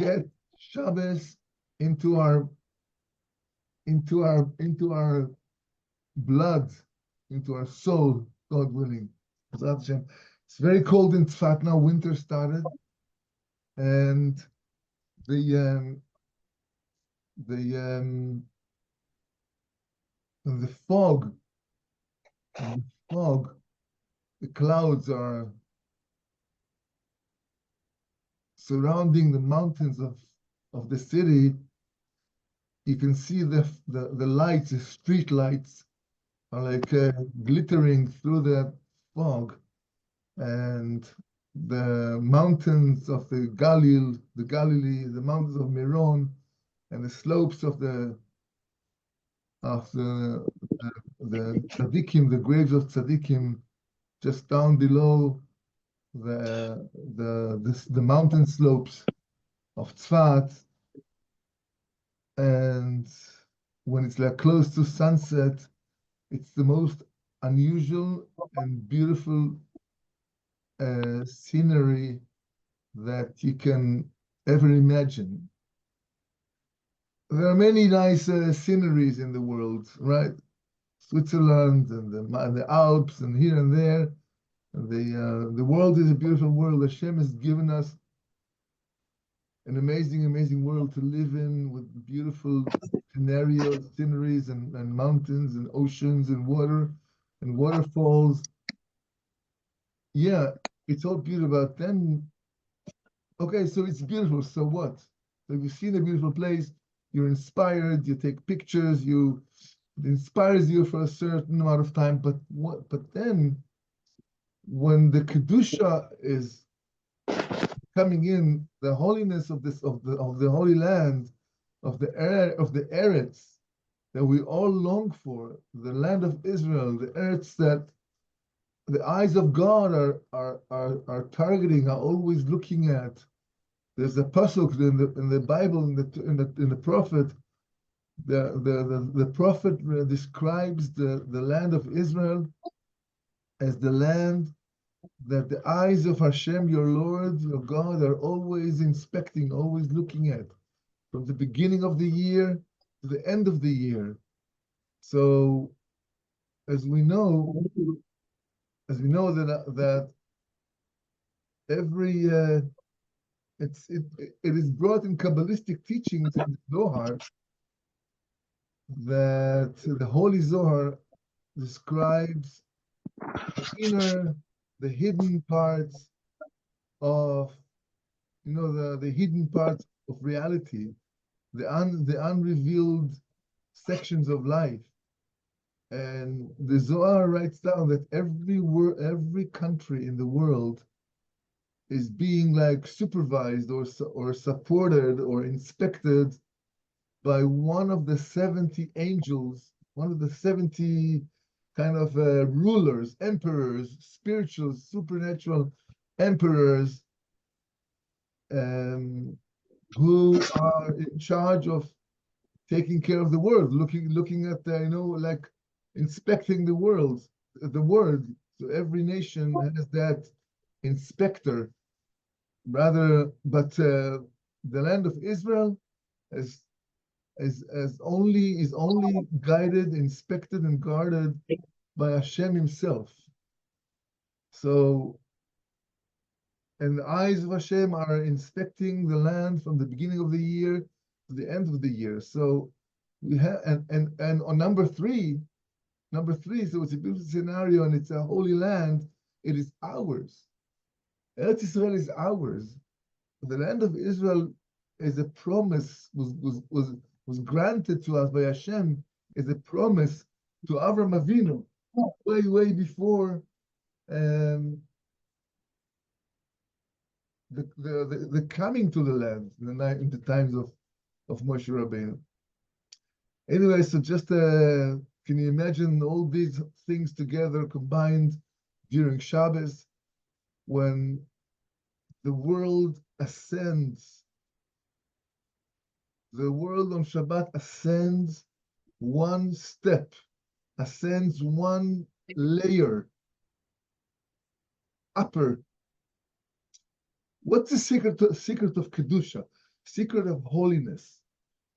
get Shabbos into our blood, into our soul, God willing. It's very cold in Tzfat now. Winter started, and the fog, the clouds are surrounding the mountains of the city. You can see the lights, the street lights are like glittering through the fog, and the mountains of the Galilee, the mountains of Meron, and the slopes of the tzaddikim, the graves of tzaddikim, just down below the mountain slopes of Tzfat. And when it's like close to sunset, it's the most unusual and beautiful scenery that you can ever imagine. There are many nice sceneries in the world, right? Switzerland and the Alps and here and there. The world is a beautiful world. Hashem has given us an amazing world to live in, with beautiful sceneries and mountains and oceans and water and waterfalls. Yeah, it's all beautiful. But then, okay, so it's beautiful. So what? So if you've seen a beautiful place, you're inspired. You take pictures. It inspires you for a certain amount of time. But what? But then, when the kedusha is coming in, the holiness of the Holy Land, of the Eretz that we all long for, the land of Israel, the Eretz that the eyes of God are targeting, are always looking at. There's a pasuk in the Bible, in the prophet. The prophet describes the land of Israel as the land that the eyes of Hashem, your Lord, your God, are always inspecting, always looking at, from the beginning of the year to the end of the year. So, as we know that every it is brought in Kabbalistic teachings in the Zohar that the Holy Zohar describes the hidden parts of, the hidden parts of reality, the unrevealed sections of life. And the Zohar writes down that every country in the world is being like supervised or supported or inspected by one of the 70 angels, one of the 70 kind of rulers, emperors, spiritual, supernatural emperors, who are in charge of taking care of the world, looking at like inspecting the world. So every nation has that inspector. But the land of Israel is only guided, inspected, and guarded by Hashem Himself. So, and the eyes of Hashem are inspecting the land from the beginning of the year to the end of the year. So we have, and on number three, so it's a beautiful scenario, and it's a holy land. It is ours. Eretz Israel is ours. The land of Israel is a promise, was granted to us by Hashem, as a promise to Avram Avinu, way before the coming to the land in the times of Moshe Rabbeinu. Anyway, so just can you imagine all these things together combined during Shabbos, when the world ascends? The world on Shabbat ascends one step, ascends one layer upper. What's the secret of Kedusha? secret of holiness.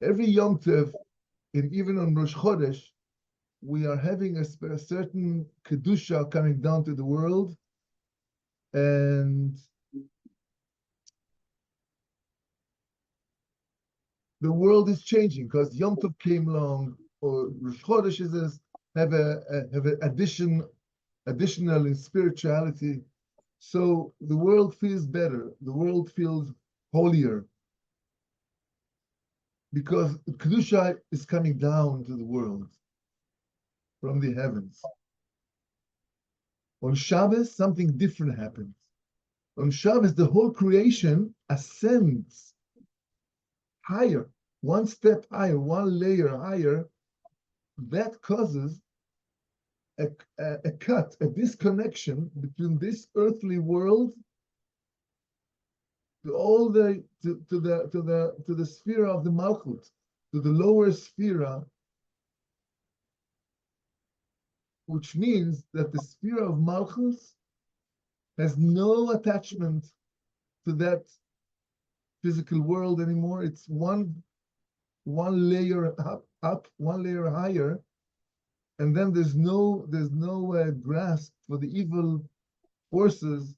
Every Yom Tov, and even on Rosh Chodesh, we are having a certain kedusha coming down to the world, and the world is changing because Yom Tov came along, or Rosh Chodesh is have an additional in spirituality. So the world feels better. The world feels holier because kedusha is coming down to the world from the heavens. On Shabbos, something different happens. On Shabbos, the whole creation ascends higher, one step higher, one layer higher. That causes a cut, a disconnection between this earthly world to all to the sphere of the Malchut, to the lower sphere, which means that the sphere of Malchus has no attachment to that physical world anymore. It's one layer up, one layer higher, and then there's no grasp for the evil forces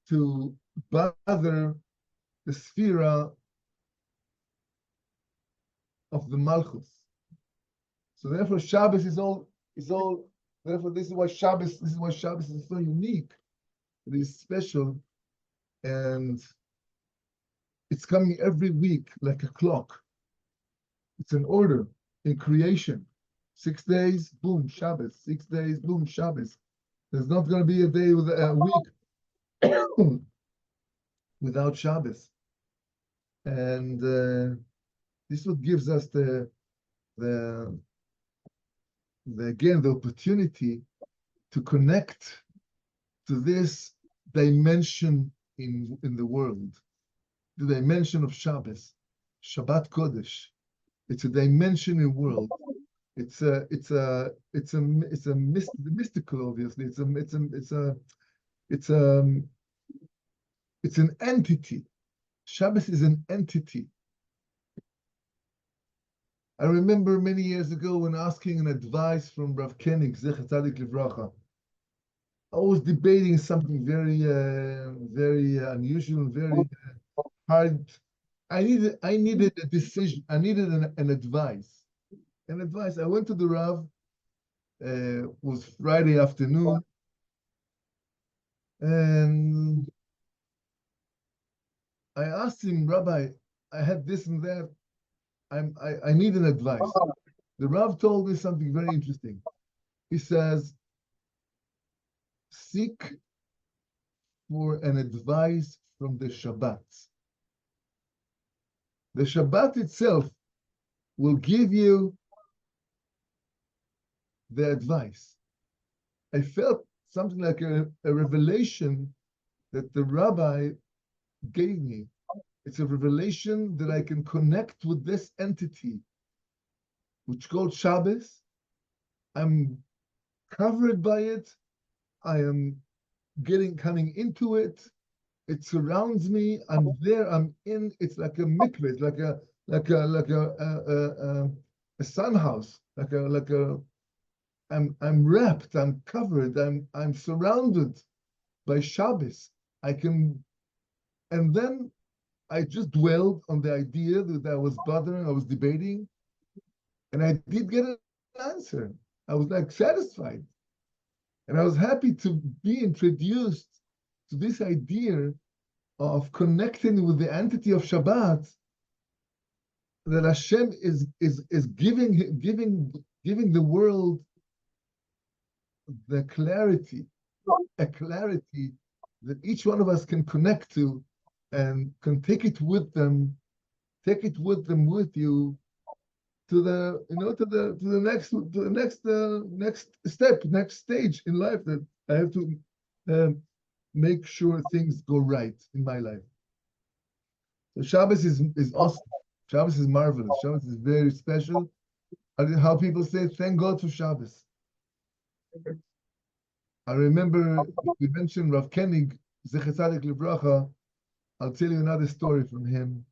to bother the sphere of the Malchus. So therefore, Shabbos is all. Therefore, this is why Shabbos is so unique. It is special, and it's coming every week like a clock. It's an order in creation. 6 days, boom, Shabbos. 6 days, boom, Shabbos. There's not going to be a day with a week without Shabbos. And this is what gives us the opportunity to connect to this dimension in the world, the dimension of Shabbos, Shabbat Kodesh. It's a dimension in world. It's a mystical, obviously. It's an entity. Shabbos is an entity. I remember many years ago when asking an advice from Rav Koenig, Zecher Tzadik Livracha. I was debating something very unusual, very hard. I needed a decision. I needed an advice. An advice. I went to the Rav. It was Friday afternoon, and I asked him, Rabbi, I had this and that. I need an advice. The Rav told me something very interesting. He says, seek for an advice from the Shabbat. The Shabbat itself will give you the advice. I felt something like a revelation that the Rabbi gave me. It's a revelation that I can connect with this entity, which called Shabbos. I'm covered by it. I am coming into it. It surrounds me. I'm there. I'm in. It's like a mikveh. It's like a sun house. I'm wrapped. I'm covered. I'm surrounded by Shabbos. And then I just dwelled on the idea that I was bothering. I was debating, and I did get an answer. I was like satisfied, and I was happy to be introduced to this idea of connecting with the entity of Shabbat, that Hashem is giving the world the clarity, a clarity that each one of us can connect to and can take it with them with you to the next step, next stage in life, that I have to make sure things go right in my life. So Shabbos is awesome. Shabbos is marvelous. Shabbos is very special. How people say, thank God for Shabbos. I remember we mentioned Rav Koenig, Zecher Tzadik Livracha. I'll tell you another story from him.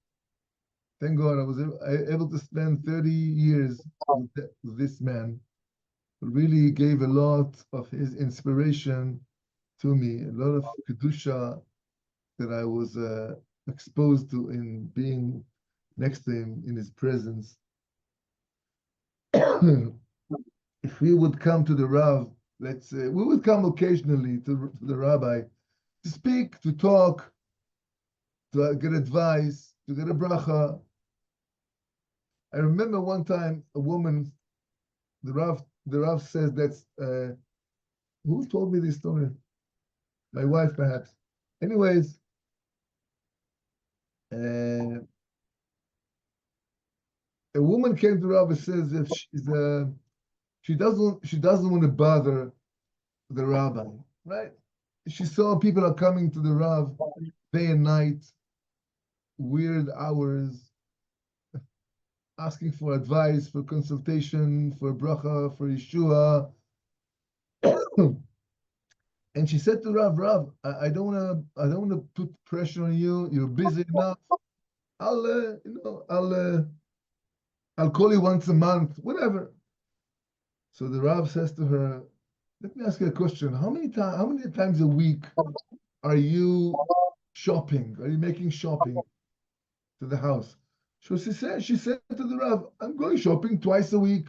Thank God I was able to spend 30 years with this man. Really gave a lot of his inspiration to me, a lot of kedusha that I was exposed to in being next to him in his presence. If we would come to the Rav, let's say, we would come occasionally to the Rabbi to speak, to talk, to get advice, to get a bracha. I remember one time a woman, the Rav says that's, who told me this story? My wife, perhaps. Anyways, a woman came to Rav and says if she doesn't want to bother the rabbi, right? She saw people are coming to the Rav day and night, weird hours, asking for advice, for consultation, for bracha, for Yeshua. And she said to Rav, I don't wanna put pressure on you. You're busy enough. I'll call you once a month, whatever. So the Rav says to her, let me ask you a question. How many times a week are you shopping? Are you making shopping to the house? So she said to the Rav, I'm going shopping twice a week.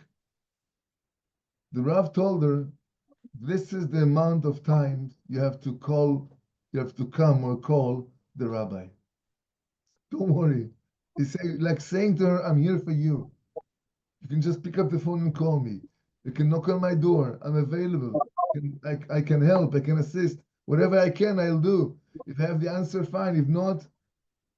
The Rav told her, this is the amount of times you have to come or call the rabbi. Don't worry. He's like saying to her, I'm here for you. You can just pick up the phone and call me. You can knock on my door. I'm available. I can help. I can assist. Whatever I can, I'll do. If I have the answer, fine. If not,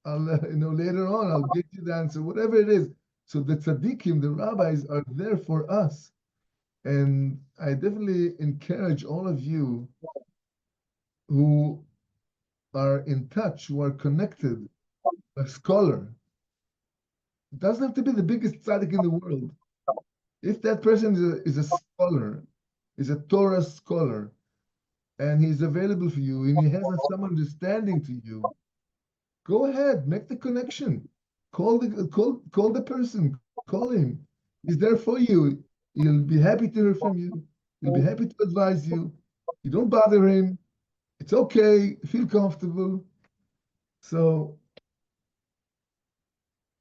I'll later on I'll get you the answer. Whatever it is. So the tzaddikim, the rabbis, are there for us, and I definitely encourage all of you who are in touch, who are connected, a scholar. It doesn't have to be the biggest tzaddik in the world. If that person is a scholar, is a Torah scholar, and he's available for you, and he has some understanding to you, go ahead, make the connection. Call the person, call him. He's there for you. He'll be happy to hear from you. He'll be happy to advise you. You don't bother him. It's okay. Feel comfortable. So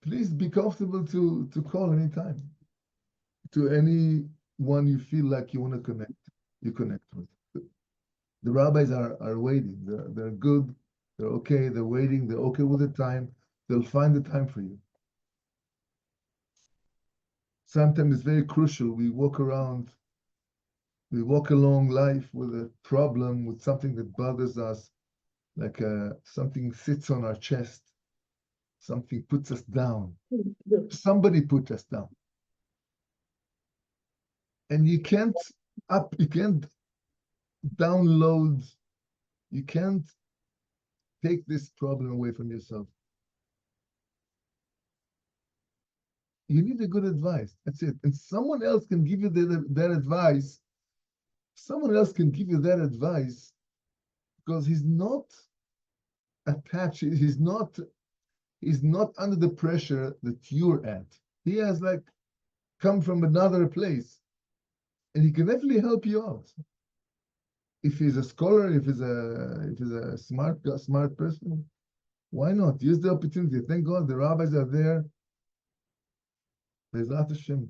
please be comfortable to call anytime to anyone you feel like you want to connect. You connect with. The rabbis are waiting. They're good. They're okay. They're waiting. They're okay with the time. They'll find the time for you. Sometimes it's very crucial. We walk along life with a problem, with something that bothers us, like something sits on our chest, something puts us down. Somebody put us down. And you can't download, you can't take this problem away from yourself. You need a good advice. That's it. And someone else can give you that advice. Someone else can give you that advice because he's not attached. He's not under the pressure that you're at. He has come from another place, and he can definitely help you out. If he's a scholar, if he's a smart person, why not use the opportunity? Thank God the rabbis are there. Bezrat Hashem.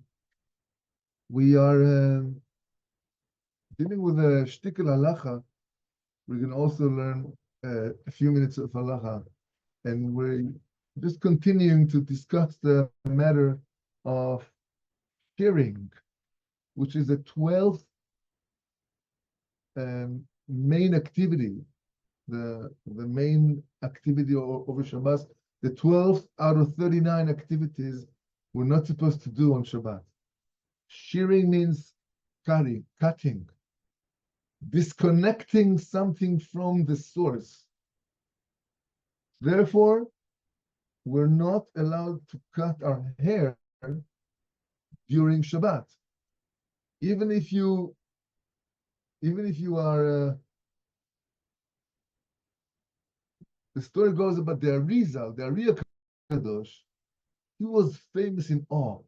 We are dealing with a shtickle halacha. We're going to also learn a few minutes of halacha, and we're just continuing to discuss the matter of sharing, which is the 12th main activity, the main activity over Shabbat. The 12th out of 39 activities we're not supposed to do on Shabbat. Shearing means cutting, disconnecting something from the source. Therefore, we're not allowed to cut our hair during Shabbat. Even if you are, the story goes about the Arizal Kadosh. he was famous in awe.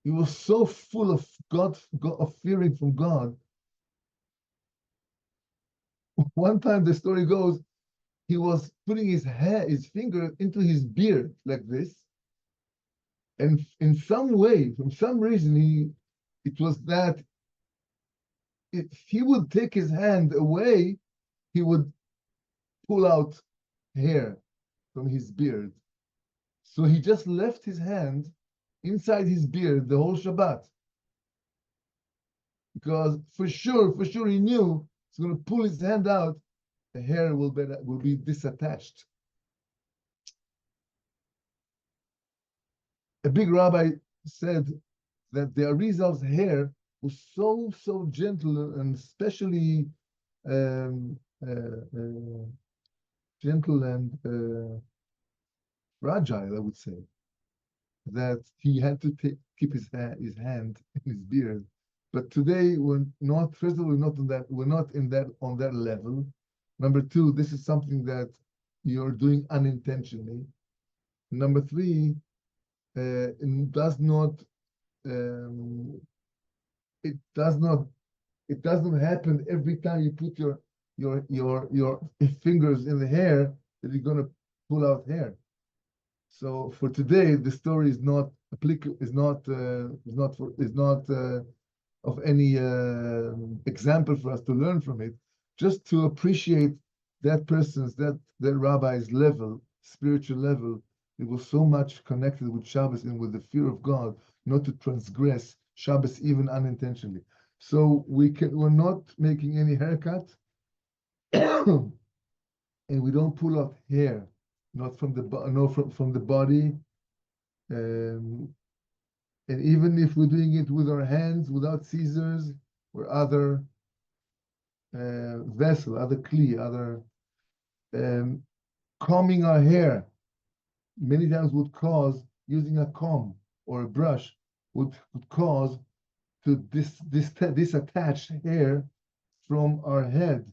He was so full of God, of fearing from God. One time the story goes, he was putting his finger into his beard like this, and in some way, from some reason, it was that if he would take his hand away, he would pull out hair from his beard. So he just left his hand inside his beard the whole Shabbat. Because for sure he knew he's going to pull his hand out, the hair will be disattached. A big rabbi said that the Arizal's hair was so gentle and especially um, gentle and fragile, I would say, that he had to keep his hand in his beard. But today we're not. First of all, we're not on that level. Number two, this is something that you're doing unintentionally. Number three, it does not happen every time you put your fingers in the hair that you're going to pull out hair. So for today, the story is not applicable, is not of any example for us to learn from it. Just to appreciate that rabbi's level, spiritual level. It was so much connected with Shabbos and with the fear of God, not to transgress Shabbos even unintentionally. So we're not making any haircut, and we don't pull out hair, not from the body, and even if we're doing it with our hands, without scissors or other vessel, other kli, other combing our hair, many times would cause, using a comb or a brush would cause to disattach hair from our head.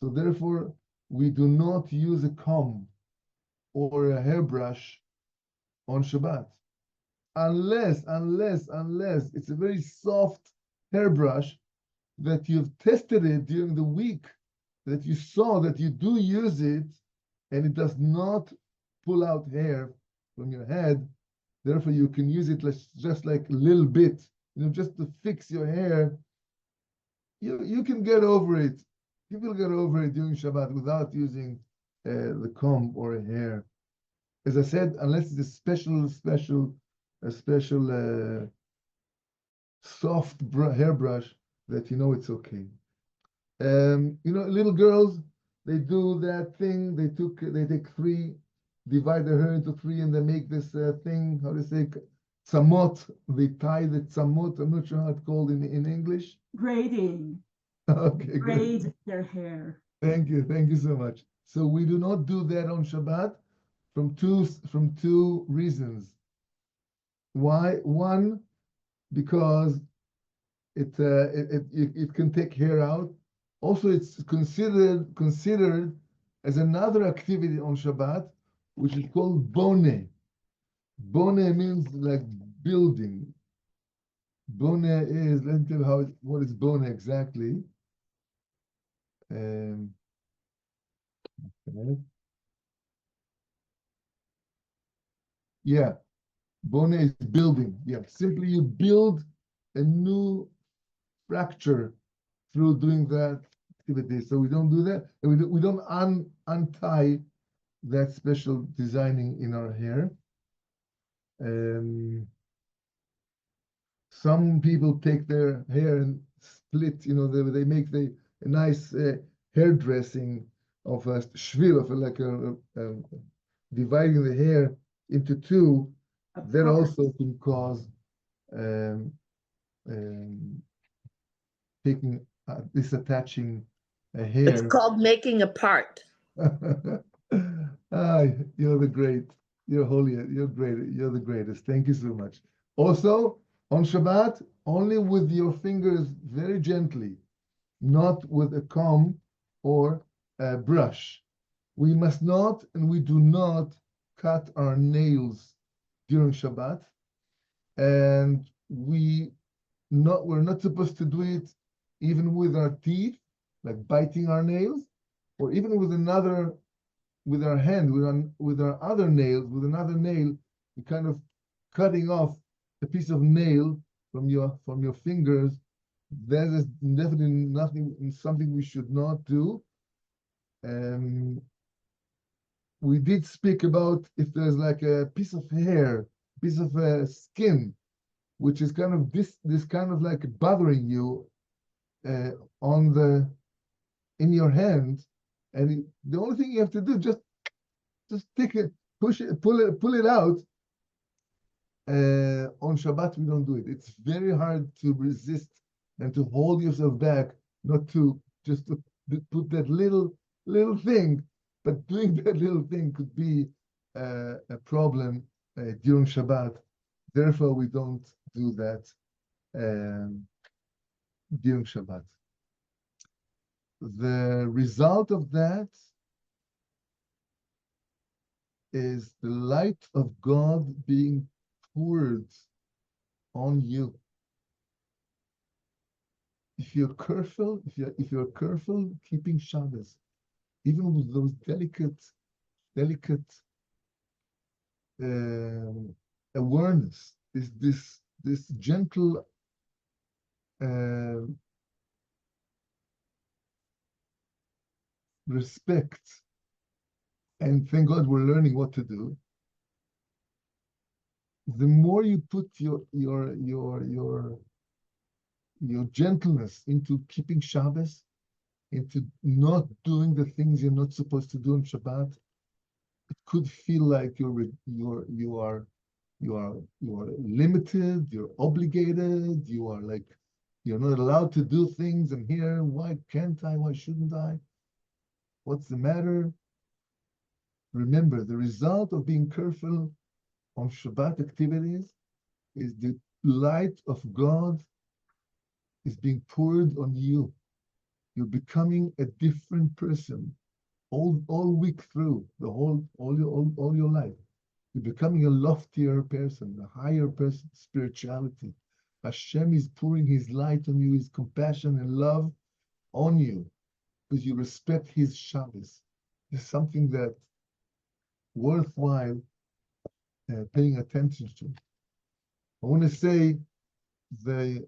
So therefore, we do not use a comb or a hairbrush on Shabbat, unless it's a very soft hairbrush that you've tested it during the week, that you saw that you do use it, and it does not pull out hair from your head. Therefore, you can use it just like a little bit, just to fix your hair. You can get over it. People get over it during Shabbat without using the comb or a hair. As I said, unless it's a special soft hairbrush that it's okay. Little girls, they do that thing. They take three, divide their hair into three, and they make this thing. How do you say? Tzamot. They tie the tzamot. I'm not sure how it's called in English. Braiding. Okay, braid good. their hair. Thank you so much. So we do not do that on Shabbat from two reasons. Why? One, because it can take hair out. Also, it's considered as another activity on Shabbat, which is called bone. Bone means like building. Bone is, let me tell you what is bone exactly. Okay. Yeah, bone is building. Yeah, simply you build a new fracture through doing that activity. So we don't do that. And we don't untie that special designing in our hair. Some people take their hair and split, they make a nice hair dressing of a shvil, of like dividing the hair into two. That also can cause disattaching a hair. It's called making a part. You're the great. You're holy. You're great. You're the greatest. Thank you so much. Also, on Shabbat, only with your fingers very gently, not with a comb or a brush. We must not and we do not cut our nails during Shabbat, and we're not supposed to do it even with our teeth, like biting our nails, or even with our hand, with our other nails, with another nail, you're kind of cutting off a piece of nail from your fingers. That is definitely something we should not do. We did speak about if there's like a piece of hair, piece of skin, which is kind of this kind of like bothering you in your hand, and the only thing you have to do just take it, push it, pull it out. On Shabbat we don't do it. It's very hard to resist and to hold yourself back, not to just to put that little thing. But doing that little thing could be a problem during Shabbat. Therefore, we don't do that during Shabbat. The result of that is the light of God being poured on you. If you're careful, if you're careful keeping Shabbos, even with those delicate awareness, this gentle respect, and thank God we're learning what to do. The more you put your gentleness into keeping Shabbos, into not doing the things you're not supposed to do on Shabbat, it could feel like you are limited, you're obligated, you're not allowed to do things. And here, why can't I? Why shouldn't I? What's the matter? Remember, the result of being careful on Shabbat activities is the light of God is being poured on you. You're becoming a different person all week through, all your life. You're becoming a loftier person, a higher person, spirituality. Hashem is pouring his light on you, his compassion and love on you, because you respect his Shabbos. It's something that worthwhile paying attention to. I want to say the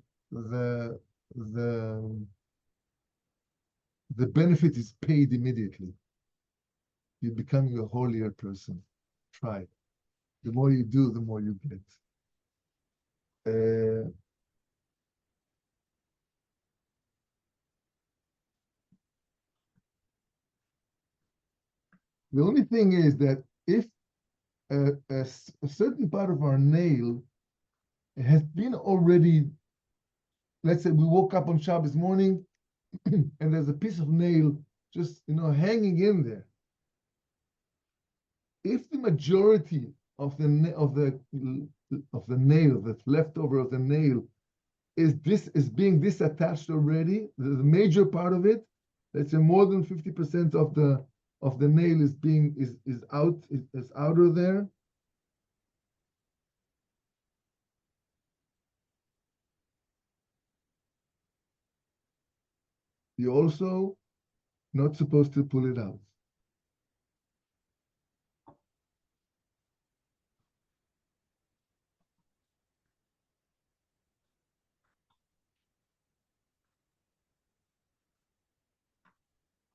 benefit is paid immediately. You're becoming a holier person. Try. The more you do, the more you get. The only thing is that if a certain part of our nail has been already, let's say we woke up on Shabbos morning and there's a piece of nail just hanging in there. If the majority of the nail that's left over of the nail is being disattached already, the major part of it, let's say more than 50% of the nail is out of there. You're also not supposed to pull it out.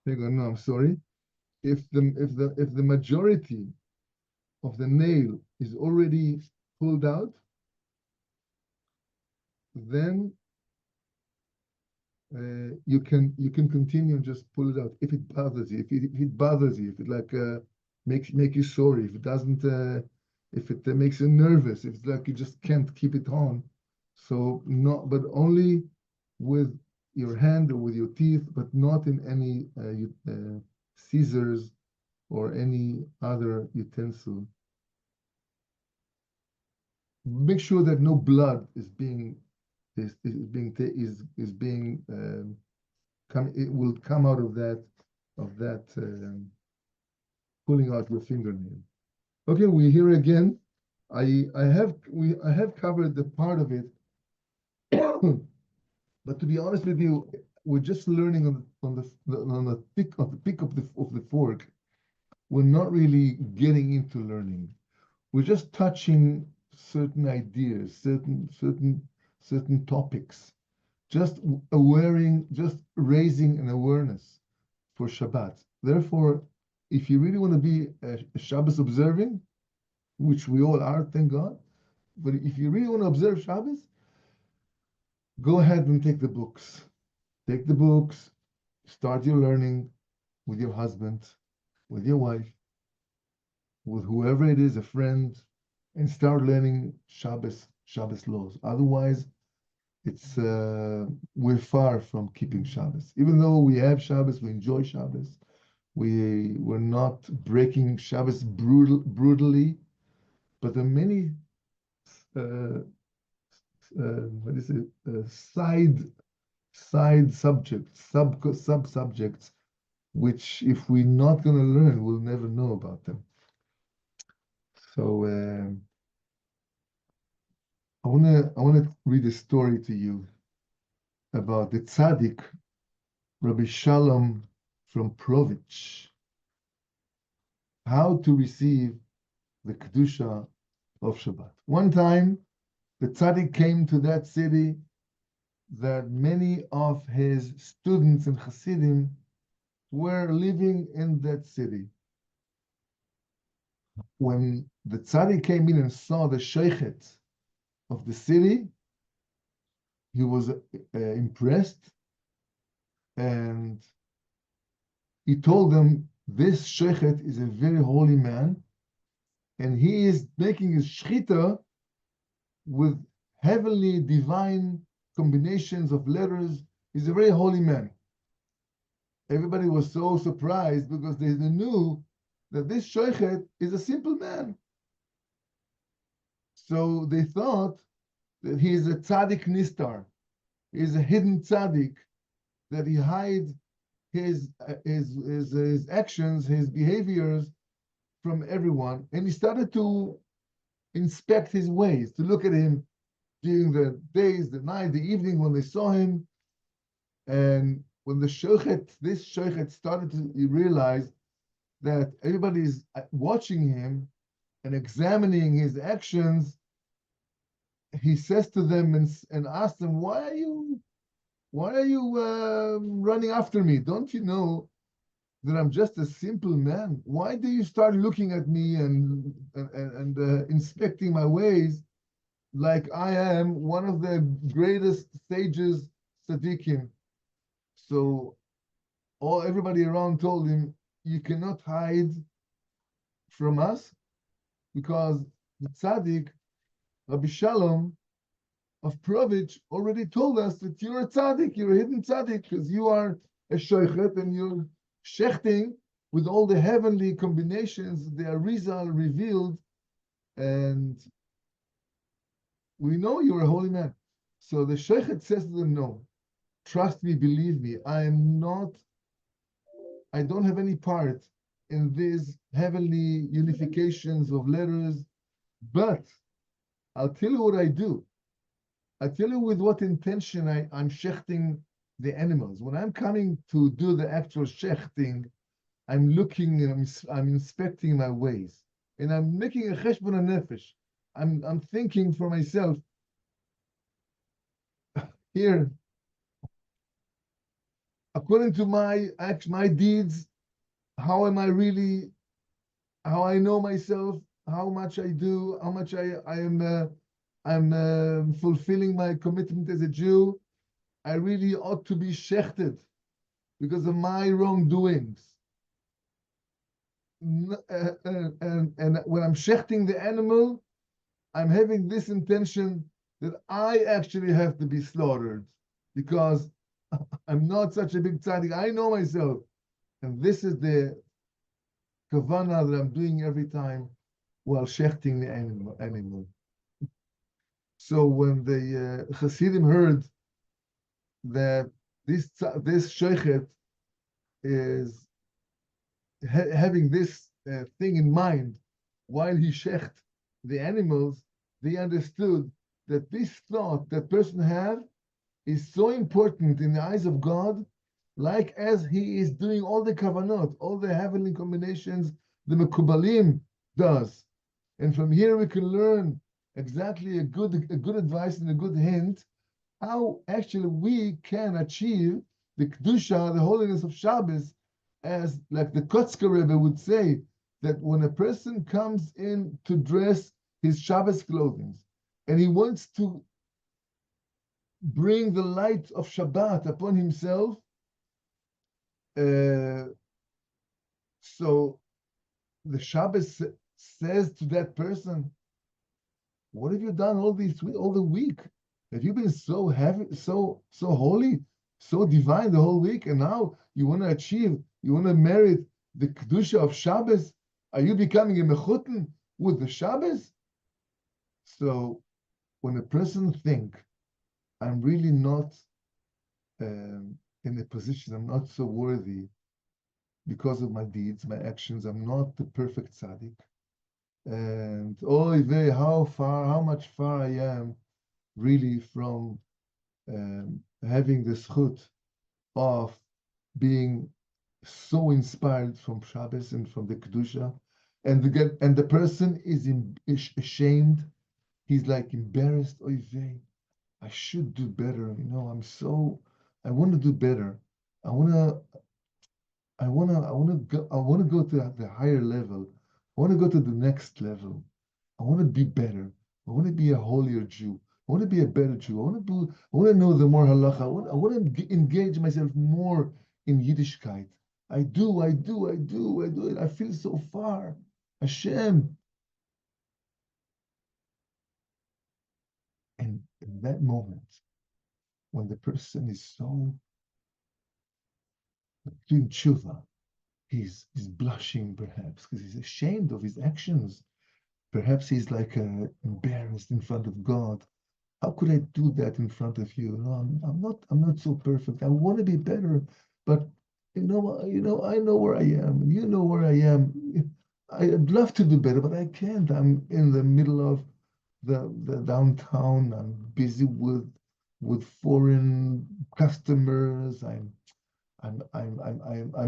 Hang on, no, I'm sorry. If the majority of the nail is already pulled out, then you can continue and just pull it out if it bothers you. If it bothers you, if it like make you sorry, if it doesn't, if it makes you nervous, if it's like you just can't keep it on. So not, but only with your hand or with your teeth, but not in any scissors or any other utensil. Make sure that no blood is being it will come out of that pulling out your fingernail. Okay, we're here again. I have covered the part of it, but to be honest with you, we're just learning on the pick of the fork. We're not really getting into learning. We're just touching certain ideas, certain topics, just just raising an awareness for Shabbat. Therefore, if you really want to be a Shabbos observing, which we all are, thank God, but if you really want to observe Shabbos, go ahead and take the books. Take the books, start your learning with your husband, with your wife, with whoever it is, a friend, and start learning Shabbos laws. Otherwise, it's we're far from keeping Shabbos. Even though we have Shabbos, we enjoy Shabbos. We're not breaking Shabbos brutally, but there are many what is it? Side subjects, sub subjects, which if we're not going to learn, we'll never know about them. So I wanna read a story to you about the tzaddik Rabbi Shalom from Provich, how to receive the kedusha of Shabbat. One time, the tzaddik came to that city that many of his students and Hasidim were living in that city. When the tzaddik came in and saw the sheikhet of the city, he was impressed, and he told them, this sheikhet is a very holy man, and he is making his shchita with heavenly divine combinations of letters. He's a very holy man. Everybody was so surprised because they knew that this sheikhet is a simple man. So they thought that he is a tzaddik nistar. He is a hidden tzaddik, that he hides his actions, his behaviors from everyone. And he started to inspect his ways, to look at him during the days, the night, the evening when they saw him. And when this sheikhet started to realize that everybody is watching him and examining his actions, he says to them and asks them, why are you running after me? Don't you know that I'm just a simple man? Why do you start looking at me and inspecting my ways like I am one of the greatest sages, tzaddikim? So everybody around told him, you cannot hide from us, because the tzaddik, Rabbi Shalom of Provich, already told us that you're a tzaddik, you're a hidden tzaddik, because you are a shoichet and you're shechting with all the heavenly combinations, the Arizal revealed, and we know you're a holy man. So the shoichet says to them, no, trust me, believe me, I don't have any part in these heavenly unifications of letters, but I'll tell you what I do. I tell you with what intention I'm shechting the animals. When I'm coming to do the actual shechting, I'm looking and I'm inspecting my ways, and I'm making a cheshbon nefesh. I'm thinking for myself here, according to my deeds, how am I really? How I know myself? How much I do? How much I'm fulfilling my commitment as a Jew? I really ought to be shechted because of my wrongdoings. And when I'm shechting the animal, I'm having this intention that I actually have to be slaughtered because I'm not such a big tzaddik. I know myself. And this is the kavana that I'm doing every time while shechting the animal. So when the Hasidim heard that this sheichet is having this thing in mind while he shecht the animals, they understood that this thought that person have is so important in the eyes of God, like as he is doing all the kavanot, all the heavenly combinations the Mekubalim does. And from here we can learn exactly a good advice and a good hint how actually we can achieve the Kedusha, the holiness of Shabbos, as like the Kotzker Rebbe would say, that when a person comes in to dress his Shabbos clothing and he wants to bring the light of Shabbat upon himself, so the Shabbos says to that person, what have you done all the week? Have you been so heavy, so holy, so divine the whole week, and now you want to merit the kedusha of Shabbos? Are you becoming a mechutin with the Shabbos? So when a person think, I'm really not in a position, I'm not so worthy because of my deeds, my actions, I'm not the perfect tzaddik. And oh, how much far I am really from having the zchut of being so inspired from Shabbos and from the Kedusha. And the person is ashamed. He's like embarrassed. Oy vey, I should do better. I want to do better. I want to I want to go to the higher level. I want to go to the next level. I want to be better. I want to be a holier Jew. I want to be a better Jew. I want to know the more halacha. I want to engage myself more in Yiddishkeit. I do it. I feel so far. Hashem. And in that moment, when the person is so doing tshuva, he's blushing perhaps because he's ashamed of his actions. Perhaps he's like embarrassed in front of God. How could I do that in front of you? No, I'm not so perfect. I want to be better, but I know where I am, and you know where I am. I'd love to do better, but I can't. I'm in the middle of the downtown. I'm busy with foreign customers. I'm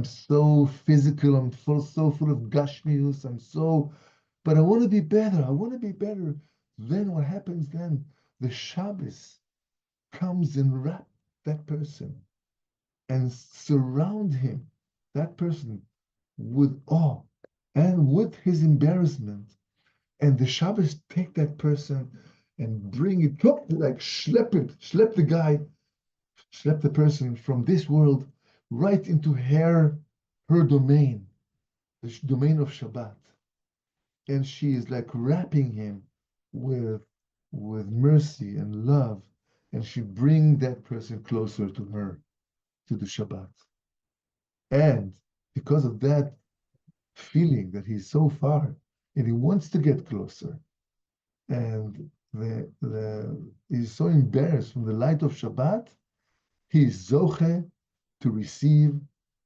so physical. So full of gashmius. But I want to be better. I want to be better. Then what happens then? The Shabbos comes and wrap that person and surround him, that person, with awe and with his embarrassment. And the Shabbos take that person and bring it, like schlep the person from this world right into her domain, the domain of Shabbat. And she is like wrapping him with mercy and love, and she bring that person closer to her, to the Shabbat. And because of that feeling that he's so far and he wants to get closer, and he's so embarrassed from the light of Shabbat, he is zoche to receive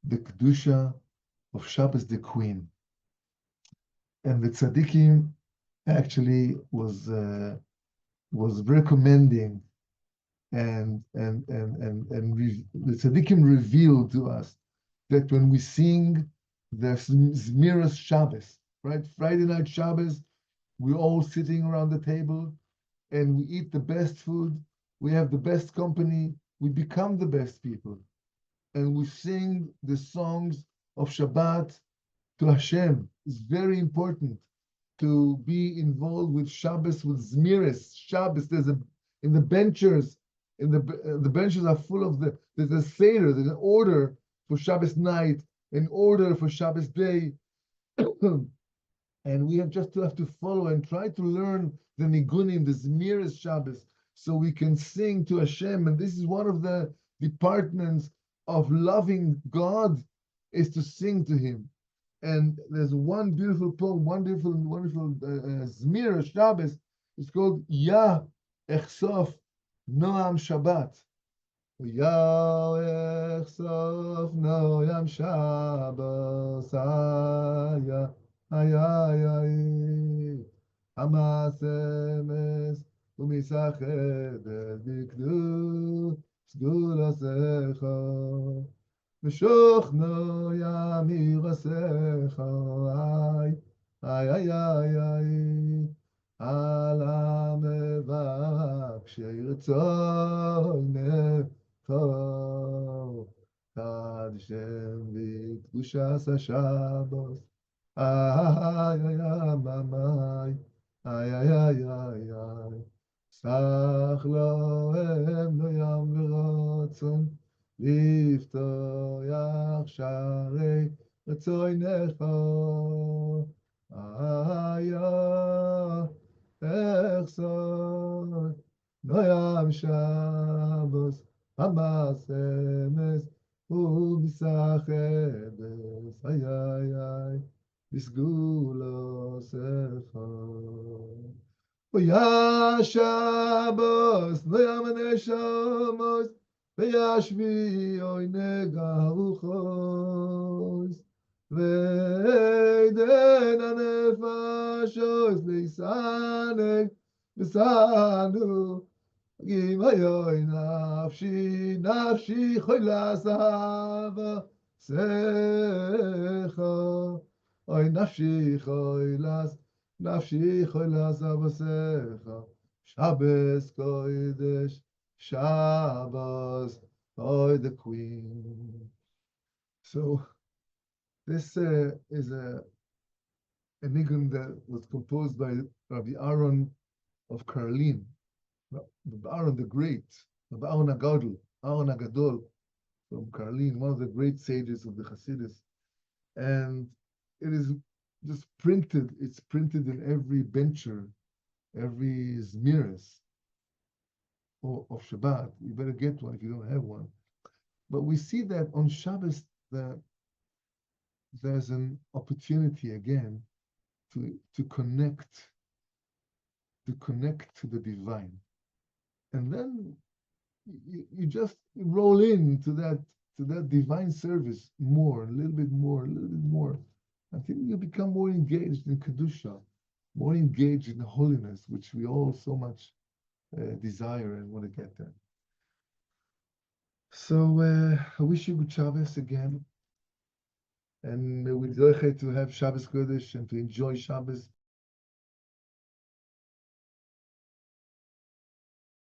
the kedusha of Shabbos, the queen. And the tzaddikim actually was recommending the tzaddikim revealed to us that when we sing the Zmiras Shabbos, right, Friday night Shabbos, we're all sitting around the table and we eat the best food, we have the best company, we become the best people, and we sing the songs of Shabbat to Hashem. It's very important to be involved with Shabbos, with Zmiris. Shabbos, in the benches, the benches are full of there's a Seder, there's an order for Shabbos night, an order for Shabbos day. And we have to follow and try to learn the Nigunim, the Zmiris Shabbos, so we can sing to Hashem. And this is one of the departments of loving God, is to sing to Him. And there's one beautiful poem, wonderful Zmir Shabbos. It's called Ya Echsof Noam Shabbat. Ya Echsof Noam Shabbos. Aya, aya, aya, המאסמס ומסחדת בקדוש סגולתך ושוכנו ימיר עשיך איי איי איי איי על המבקשי רצונך קדשם בקדושת השבת ay, ay, ay, mamay, ay, ay, ay, ay, ay. סך להם לא ים ורצון, לפתוח שערי רצונך. ay, אחסון, לא ים שבוס, המסמס, ומסחבס, ay, ay, ay. בסגולותיך. וישבוס, ויאמר נשמות, וישבי נגע רוחוס, וידן הנפשות, ויסענק, וסענו, גימי נפשי, נפשי חולה סבא, שיחה. אוי נפשי חוילס אבסיך, Shabbos Kodesh, Shabbos, oh the Queen. So this is a enigma that was composed by Rabbi Aaron of Karlin, Rabbi Aaron the Great, Rabbi Aaron Agadol, Aaron Agadol from Karlin, one of the great sages of the Hasidus. And it is just printed, it's printed in every bencher, every zmiris of Shabbat. You better get one if you don't have one. But we see that on Shabbos, there's an opportunity again to connect to the divine. And then you just roll into that divine service more, a little bit more, until you become more engaged in Kedusha, more engaged in holiness, which we all so much desire and want to get there. So I wish you good Shabbos again. And we're to have Shabbos Kodesh and to enjoy Shabbos